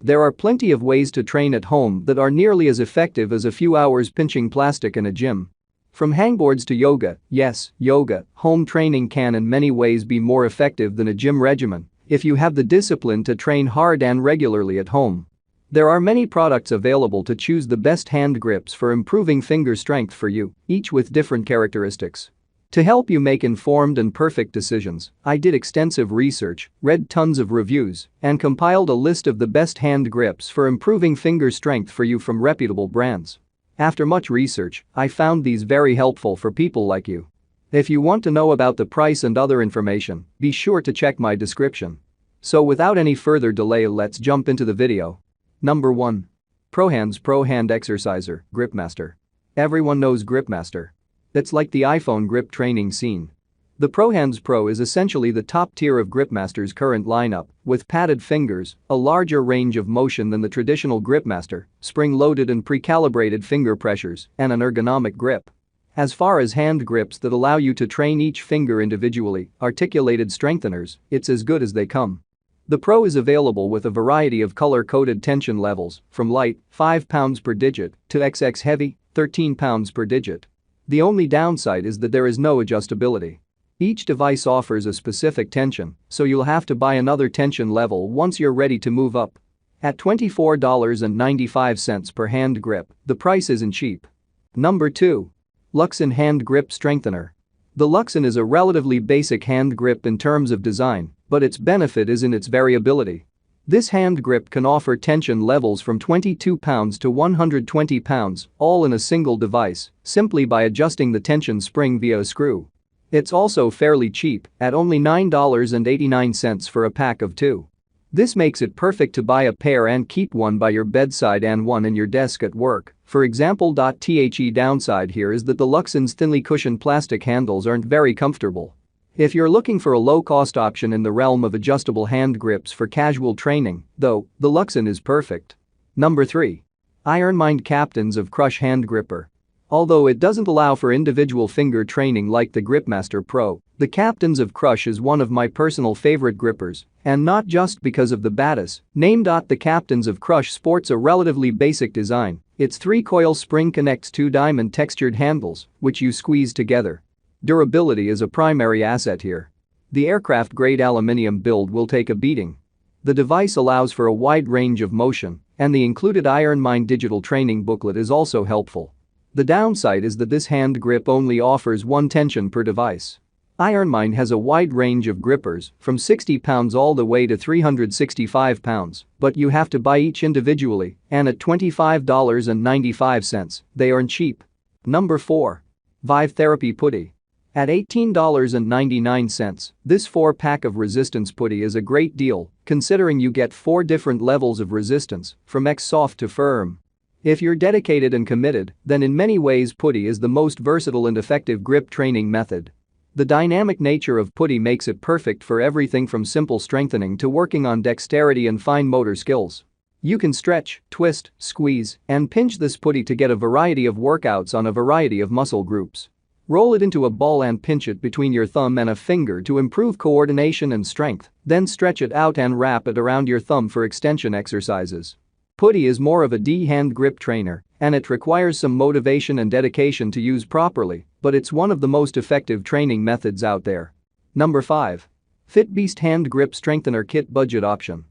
There are plenty of ways to train at home that are nearly as effective as a few hours pinching plastic in a gym. From hangboards to yoga, yes, yoga, home training can in many ways be more effective than a gym regimen if you have the discipline to train hard and regularly at home. There are many products available to choose the best hand grips for improving finger strength for you, each with different characteristics. To help you make informed and perfect decisions, I did extensive research, read tons of reviews, and compiled a list of the best hand grips for improving finger strength for you from reputable brands. After much research, I found these very helpful for people like you. If you want to know about the price and other information, be sure to check my description. So without any further delay, let's jump into the video. Number 1. ProHands Pro Hand Exerciser, Gripmaster. Everyone knows Gripmaster. It's like the iPhone grip training scene. The ProHands Pro is essentially the top tier of Gripmaster's current lineup, with padded fingers, a larger range of motion than the traditional Gripmaster, spring-loaded and pre-calibrated finger pressures, and an ergonomic grip. As far as hand grips that allow you to train each finger individually, articulated strengtheners, it's as good as they come. The Pro is available with a variety of color-coded tension levels, from light, 5 pounds per digit, to XX heavy, 13 pounds per digit. The only downside is that there is no adjustability. Each device offers a specific tension, so you'll have to buy another tension level once you're ready to move up. At $24.95 per hand grip, the price isn't cheap. Number 2. Luxon Hand Grip Strengthener. The Luxon is a relatively basic hand grip in terms of design, but its benefit is in its variability. This hand grip can offer tension levels from 22 pounds to 120 pounds, all in a single device, simply by adjusting the tension spring via a screw. It's also fairly cheap, at only $9.89 for a pack of 2. This makes it perfect to buy a pair and keep one by your bedside and one in your desk at work, for example. The downside here is that the Luxon's thinly cushioned plastic handles aren't very comfortable. If you're looking for a low-cost option in the realm of adjustable hand grips for casual training, though, the Luxon is perfect. Number 3. IronMind Captains of Crush Hand Gripper. Although it doesn't allow for individual finger training like the Gripmaster Pro, the Captains of Crush is one of my personal favorite grippers, and not just because of the badass name. The Captains of Crush sports a relatively basic design. Its 3-coil spring connects 2 diamond textured handles, which you squeeze together. Durability is a primary asset here. The aircraft-grade aluminium build will take a beating. The device allows for a wide range of motion, and the included IronMind digital training booklet is also helpful. The downside is that this hand grip only offers one tension per device. IronMind has a wide range of grippers, from 60 pounds all the way to 365 pounds, but you have to buy each individually, and at $25.95, they aren't cheap. Number 4. Vive Therapy Putty. At $18.99, this 4-pack of resistance putty is a great deal, considering you get 4 different levels of resistance, from X-soft to firm. If you're dedicated and committed, then in many ways Putty is the most versatile and effective grip training method. The dynamic nature of Putty makes it perfect for everything from simple strengthening to working on dexterity and fine motor skills. You can stretch, twist, squeeze, and pinch this putty to get a variety of workouts on a variety of muscle groups. Roll it into a ball and pinch it between your thumb and a finger to improve coordination and strength, then stretch it out and wrap it around your thumb for extension exercises. Putty is more of a D-hand grip trainer, and it requires some motivation and dedication to use properly, but it's one of the most effective training methods out there. Number 5. FitBeast Hand Grip Strengthener Kit Budget Option.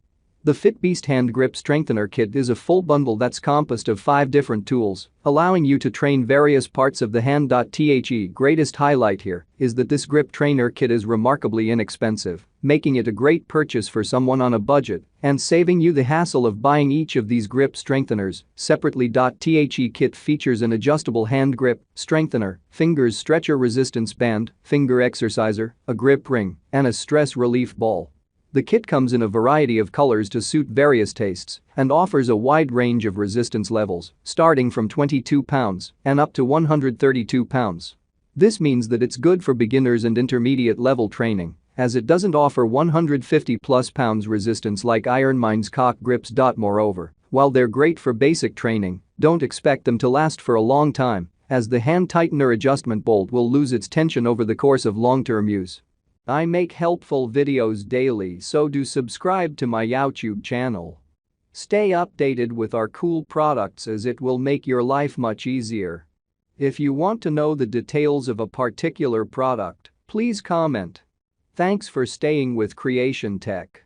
The FitBeast Hand Grip Strengthener Kit is a full bundle that's composed of 5 different tools, allowing you to train various parts of the hand. The greatest highlight here is that this grip trainer kit is remarkably inexpensive, making it a great purchase for someone on a budget and saving you the hassle of buying each of these grip strengtheners separately. The kit features an adjustable hand grip, strengthener, fingers stretcher resistance band, finger exerciser, a grip ring, and a stress relief ball. The kit comes in a variety of colors to suit various tastes and offers a wide range of resistance levels, starting from 22 pounds and up to 132 pounds. This means that it's good for beginners and intermediate level training, as it doesn't offer 150+ pounds resistance like IronMind's cock grips. Moreover, while they're great for basic training, don't expect them to last for a long time, as the hand tightener adjustment bolt will lose its tension over the course of long-term use. I make helpful videos daily, so do subscribe to my YouTube channel. Stay updated with our cool products as it will make your life much easier. If you want to know the details of a particular product, please comment. Thanks for staying with Creation Tech.